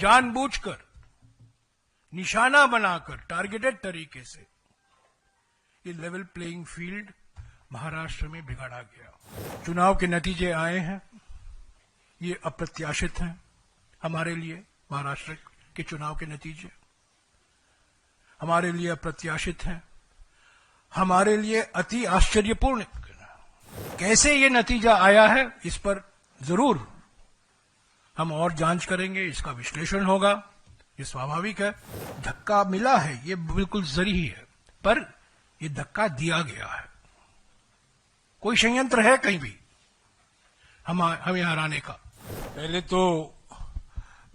जानबूझकर, निशाना बनाकर, टारगेटेड तरीके से ये लेवल प्लेइंग फील्ड महाराष्ट्र में बिगाड़ा गया। चुनाव के नतीजे आए हैं, ये अप्रत्याशित हैं हमारे लिए। महाराष्ट्र के चुनाव के नतीजे हमारे लिए अप्रत्याशित हैं, हमारे लिए अति आश्चर्यपूर्ण। कैसे ये नतीजा आया है, इस पर जरूर हम और जांच करेंगे, इसका विश्लेषण होगा। ये स्वाभाविक है, धक्का मिला है, ये बिल्कुल जरूरी है, पर ये धक्का दिया गया है। कोई संयंत्र है कहीं भी हमें हराने का। पहले तो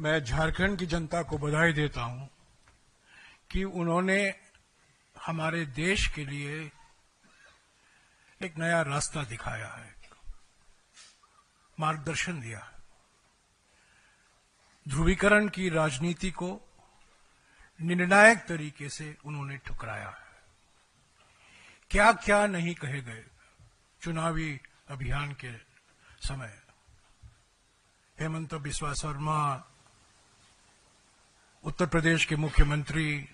मैं झारखंड की जनता को बधाई देता हूं कि उन्होंने हमारे देश के लिए एक नया रास्ता दिखाया है, मार्गदर्शन दिया है। ध्रुवीकरण की राजनीति को निर्णायक तरीके से उन्होंने ठुकराया है। क्या क्या नहीं कहे गए चुनावी अभियान के समय। हेमंत बिस्वा शर्मा, उत्तर प्रदेश के मुख्यमंत्री,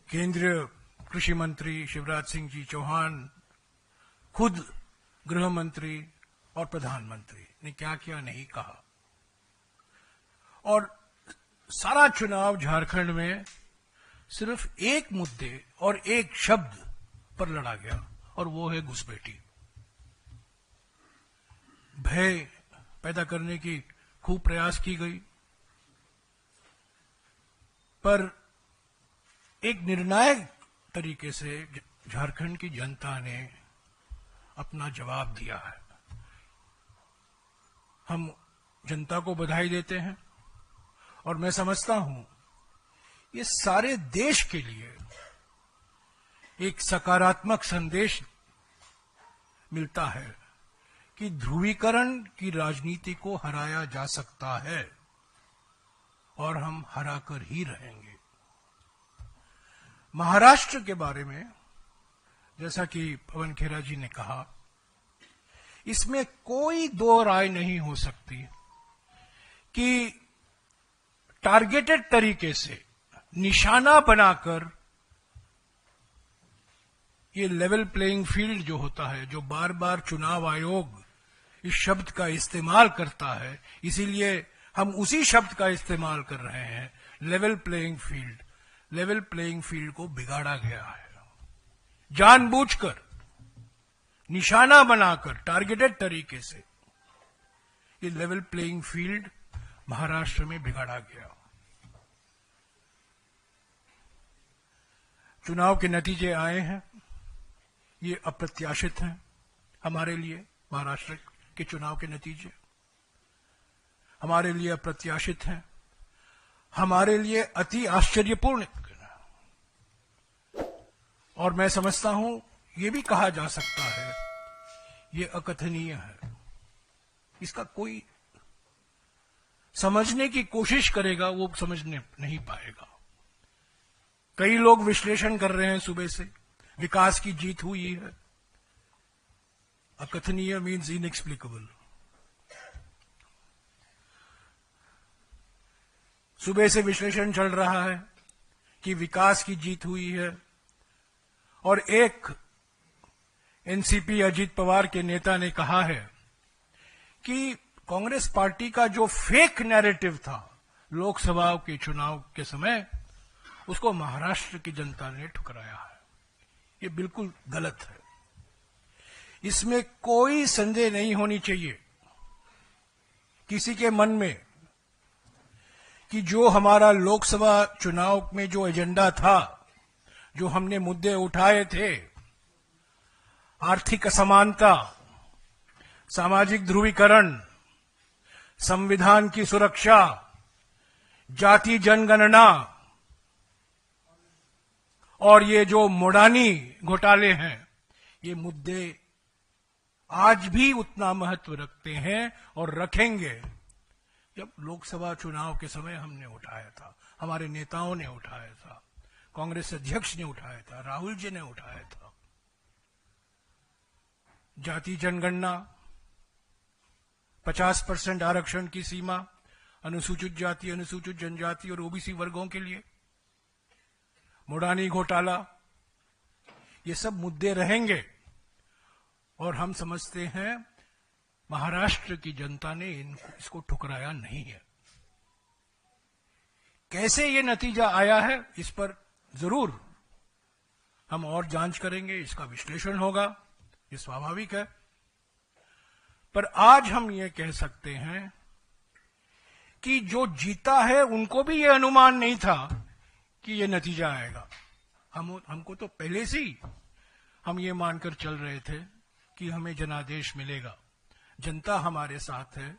केंद्रीय कृषि मंत्री शिवराज सिंह जी चौहान, खुद गृह मंत्री और प्रधानमंत्री ने क्या क्या नहीं कहा। और सारा चुनाव झारखंड में सिर्फ एक मुद्दे और एक शब्द पर लड़ा गया, और वो है घुसपैठी। भय पैदा करने की खूब प्रयास की गई, पर एक निर्णायक तरीके से झारखंड की जनता ने अपना जवाब दिया है। हम जनता को बधाई देते हैं, और मैं समझता हूं ये सारे देश के लिए एक सकारात्मक संदेश मिलता है कि ध्रुवीकरण की राजनीति को हराया जा सकता है, और हम हराकर ही रहेंगे। महाराष्ट्र के बारे में जैसा कि पवन खेरा जी ने कहा, इसमें कोई दो राय नहीं हो सकती कि टारगेटेड तरीके से, निशाना बनाकर ये लेवल प्लेइंग फील्ड जो होता है, जो बार बार चुनाव आयोग इस शब्द का इस्तेमाल करता है, इसीलिए हम उसी शब्द का इस्तेमाल कर रहे हैं, level playing field. Level playing field को बिगाड़ा गया है, जानबूझकर, निशाना बनाकर, टारगेटेड तरीके से ये लेवल प्लेइंग फील्ड महाराष्ट्र में बिगाड़ा गया। चुनाव के नतीजे आए हैं, ये अप्रत्याशित हैं हमारे लिए। महाराष्ट्र के चुनाव के नतीजे हमारे लिए अप्रत्याशित हैं, हमारे लिए अति आश्चर्यपूर्ण। और मैं समझता हूं ये भी कहा जा सकता है ये अकथनीय है। इसका कोई समझने की कोशिश करेगा वो समझने नहीं पाएगा। कई लोग विश्लेषण कर रहे हैं सुबह से, विकास की जीत हुई है। अकथनीय मीन्स इनएक्सप्लिकेबल। सुबह से विश्लेषण चल रहा है कि विकास की जीत हुई है, और एक एनसीपी अजीत पवार के नेता ने कहा है कि कांग्रेस पार्टी का जो फेक नैरेटिव था लोकसभा के चुनाव के समय, उसको महाराष्ट्र की जनता ने ठुकराया है। ये बिल्कुल गलत है, इसमें कोई संदेह नहीं होनी चाहिए किसी के मन में कि जो हमारा लोकसभा चुनाव में जो एजेंडा था, जो हमने मुद्दे उठाए थे, आर्थिक असमानता, सामाजिक ध्रुवीकरण, संविधान की सुरक्षा, जाति जनगणना, और ये जो मोडानी घोटाले हैं, ये मुद्दे आज भी उतना महत्व रखते हैं और रखेंगे जब लोकसभा चुनाव के समय हमने उठाया था, हमारे नेताओं ने उठाया था, कांग्रेस अध्यक्ष ने उठाया था, राहुल जी ने उठाया था। जाति जनगणना, 50% आरक्षण की सीमा, अनुसूचित जाति, अनुसूचित जनजाति और ओबीसी वर्गों के लिए, मोडानी घोटाला, ये सब मुद्दे रहेंगे। और हम समझते हैं महाराष्ट्र की जनता ने इसको ठुकराया नहीं है। कैसे ये नतीजा आया है, इस पर जरूर हम और जांच करेंगे, इसका विश्लेषण होगा, ये स्वाभाविक है। पर आज हम ये कह सकते हैं कि जो जीता है उनको भी ये अनुमान नहीं था कि ये नतीजा आएगा। हमको तो पहले से ही हम ये मानकर चल रहे थे कि हमें जनादेश मिलेगा, जनता हमारे साथ है,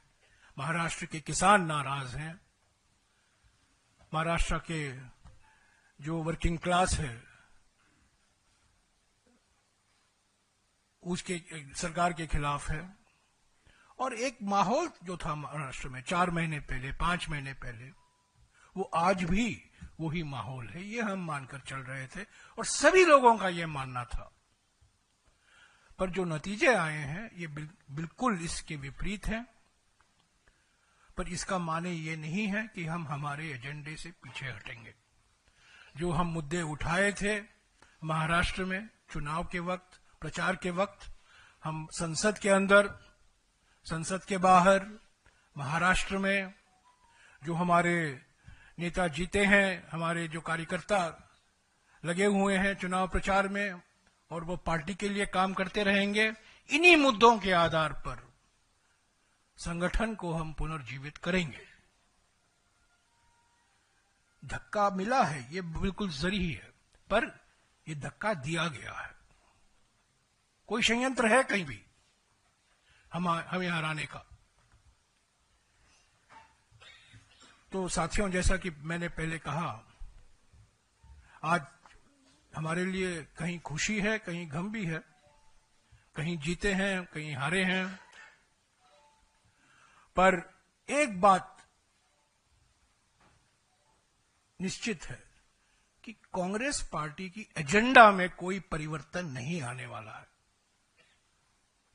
महाराष्ट्र के किसान नाराज हैं, महाराष्ट्र के जो वर्किंग क्लास है उसके सरकार के खिलाफ है। और एक माहौल जो था महाराष्ट्र में 4 महीने पहले, 5 महीने पहले, वो आज भी वही माहौल है, ये हम मानकर चल रहे थे और सभी लोगों का ये मानना था। पर जो नतीजे आए हैं ये बिल्कुल इसके विपरीत हैं। पर इसका माने ये नहीं है कि हम हमारे एजेंडे से पीछे हटेंगे। जो हम मुद्दे उठाए थे महाराष्ट्र में चुनाव के वक्त, प्रचार के वक्त, हम संसद के अंदर, संसद के बाहर, महाराष्ट्र में जो हमारे नेता जीते हैं, हमारे जो कार्यकर्ता लगे हुए हैं चुनाव प्रचार में और वो पार्टी के लिए काम करते रहेंगे, इन्हीं मुद्दों के आधार पर संगठन को हम पुनर्जीवित करेंगे। धक्का मिला है, ये बिल्कुल जरूरी है, पर ये धक्का दिया गया है। कोई षड्यंत्र है कहीं भी हमें हराने का? तो साथियों, जैसा कि मैंने पहले कहा, आज हमारे लिए कहीं खुशी है, कहीं गम भी है, कहीं जीते हैं, कहीं हारे हैं। पर एक बात निश्चित है कि कांग्रेस पार्टी की एजेंडा में कोई परिवर्तन नहीं आने वाला है।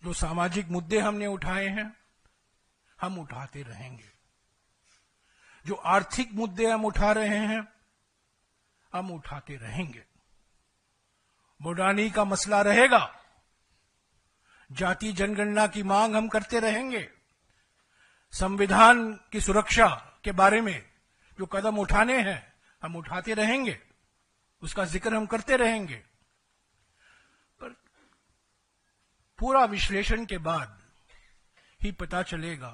जो सामाजिक मुद्दे हमने उठाए हैं, हम उठाते रहेंगे। जो आर्थिक मुद्दे हम उठा रहे हैं, हम उठाते रहेंगे। मोडानी का मसला रहेगा, जाति जनगणना की मांग हम करते रहेंगे, संविधान की सुरक्षा के बारे में जो कदम उठाने हैं हम उठाते रहेंगे, उसका जिक्र हम करते रहेंगे। पर पूरा विश्लेषण के बाद ही पता चलेगा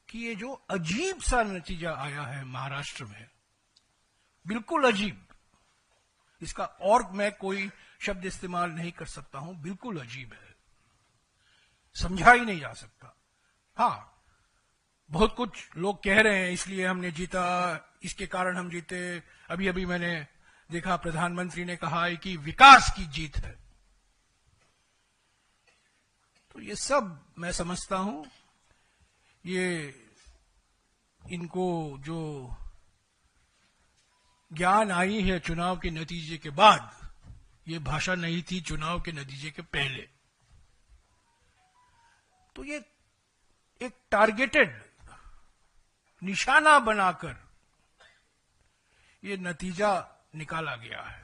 कि ये जो अजीब सा नतीजा आया है महाराष्ट्र में, बिल्कुल अजीब, इसका और मैं कोई शब्द इस्तेमाल नहीं कर सकता हूं, बिल्कुल अजीब है, समझा ही नहीं जा सकता। हाँ, बहुत कुछ लोग कह रहे हैं इसलिए हमने जीता, इसके कारण हम जीते। अभी अभी मैंने देखा प्रधानमंत्री ने कहा है कि विकास की जीत है। तो ये सब मैं समझता हूं, ये इनको जो ज्ञान आई है चुनाव के नतीजे के बाद, ये भाषा नहीं थी चुनाव के नतीजे के पहले। तो ये एक टारगेटेड निशाना बनाकर ये नतीजा निकाला गया है।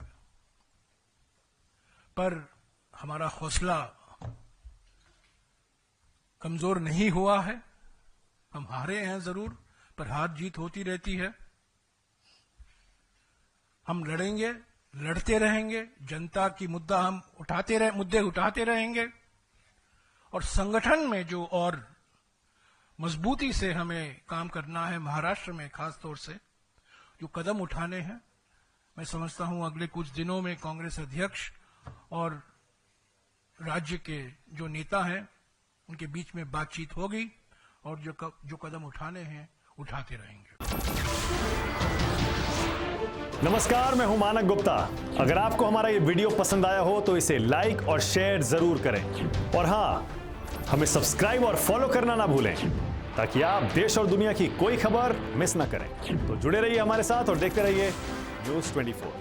पर हमारा हौसला कमजोर नहीं हुआ है। हम हारे हैं जरूर, पर हार जीत होती रहती है। हम लड़ेंगे, लड़ते रहेंगे, जनता की मुद्दे उठाते रहेंगे। और संगठन में जो और मजबूती से हमें काम करना है, महाराष्ट्र में खास तौर से जो कदम उठाने हैं, मैं समझता हूं अगले कुछ दिनों में कांग्रेस अध्यक्ष और राज्य के जो नेता हैं उनके बीच में बातचीत होगी और जो कदम उठाने हैं उठाते रहेंगे। नमस्कार, मैं हूं मानक गुप्ता। अगर आपको हमारा ये वीडियो पसंद आया हो तो इसे लाइक और शेयर जरूर करें। और हां, हमें सब्सक्राइब और फॉलो करना ना भूलें ताकि आप देश और दुनिया की कोई खबर मिस ना करें। तो जुड़े रहिए हमारे साथ और देखते रहिए न्यूज़ 24।